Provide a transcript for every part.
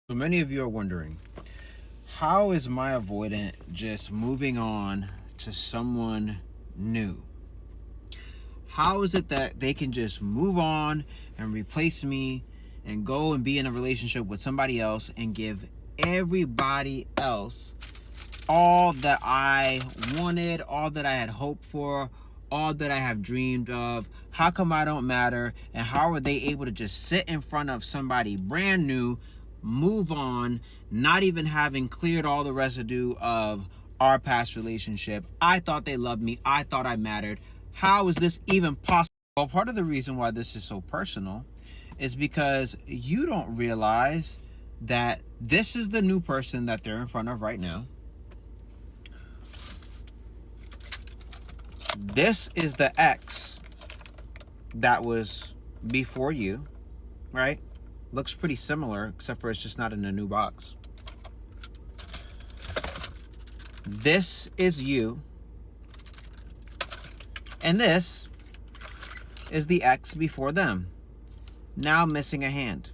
So many of you are wondering, how is my avoidant just moving on to someone new? How is it that they can just move on and replace me and go and be in a relationship with somebody else and give everybody else all that I wanted, all that I had hoped for, all that I have dreamed of? How come I don't matter? And how are they able to just sit in front of somebody brand new, move on, not even having cleared all the residue of our past relationship? I thought they loved me. I thought I mattered. How is this even possible? Well, part of the reason why this is so personal is because you don't realize that this is the new person that they're in front of right now. This is the ex that was before you, right? Looks pretty similar, except for it's just not in a new box. This is you. And this is the ex before them, now missing a hand.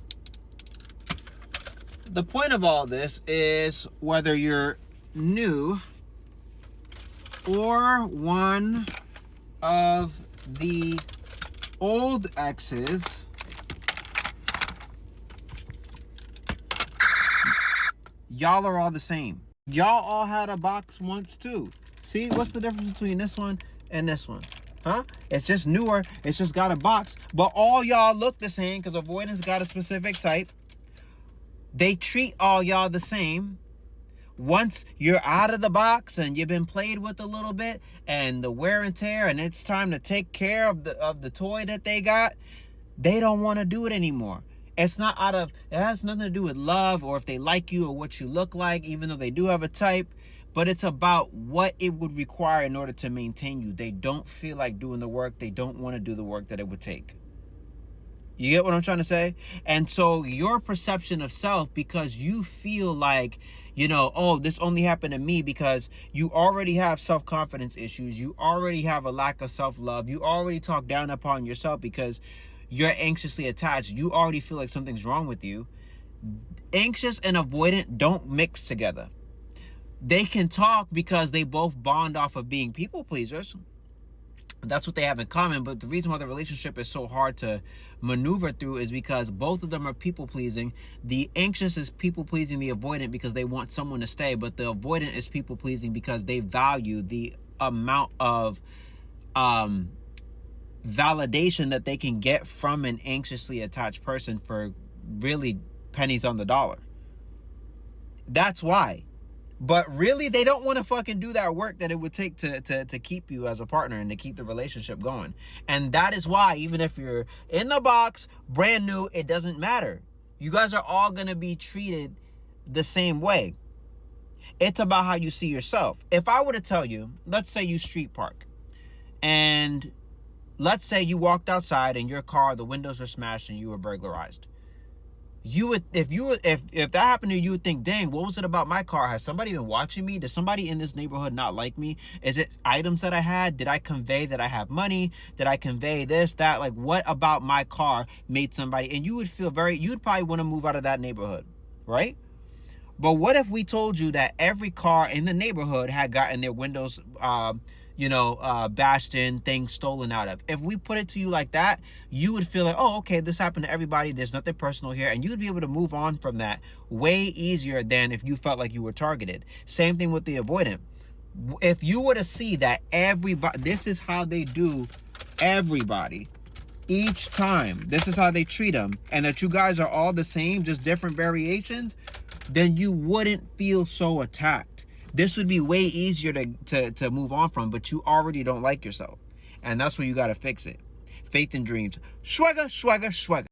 The point of all this is whether you're new or one of the old exes, y'all are all the same. Y'all all had a box once too. See, what's the difference between this one and this one? Huh? It's just newer. It's just got a box. But all y'all look the same because avoidance got a specific type. They treat all y'all the same. Once you're out of the box and you've been played with a little bit and the wear and tear and it's time to take care of the toy that they got, they don't want to do it anymore. It has nothing to do with love or if they like you or what you look like, even though they do have a type, but it's about what it would require in order to maintain you. They don't feel like doing the work. They don't want to do the work that it would take. You get what I'm trying to say? And so your perception of self, because you feel like, oh, this only happened to me because you already have self-confidence issues. You already have a lack of self-love. You already talk down upon yourself because you're anxiously attached. You already feel like something's wrong with you. Anxious and avoidant don't mix together. They can talk because they both bond off of being people pleasers. That's what they have in common. But the reason why the relationship is so hard to maneuver through is because both of them are people pleasing. The anxious is people pleasing the avoidant because they want someone to stay, but the avoidant is people pleasing because they value the amount of validation that they can get from an anxiously attached person for really pennies on the dollar. That's why. But really, they don't want to fucking do that work that it would take to keep you as a partner and to keep the relationship going. And that is why, even if you're in the box, brand new, it doesn't matter. You guys are all going to be treated the same way. It's about how you see yourself. If I were to tell you, let's say you street park, and let's say you walked outside and your car, the windows were smashed and you were burglarized. You would, if that happened to you, you would think, dang, what was it about my car? Has somebody been watching me? Does somebody in this neighborhood not like me? Is it items that I had? Did I convey that I have money? Did I convey this, that? Like, what about my car made somebody? And you would feel you'd probably want to move out of that neighborhood, right? But what if we told you that every car in the neighborhood had gotten their windows, bashed in, things stolen out of? If we put it to you like that, you would feel like, oh, okay, this happened to everybody. There's nothing personal here. And you would be able to move on from that way easier than if you felt like you were targeted. Same thing with the avoidant. If you were to see that this is how they do everybody each time, this is how they treat them, and that you guys are all the same, just different variations, then you wouldn't feel so attacked. This would be way easier to move on from, but you already don't like yourself. And that's where you got to fix it. Faith and dreams. Swagger, swagger, swagger.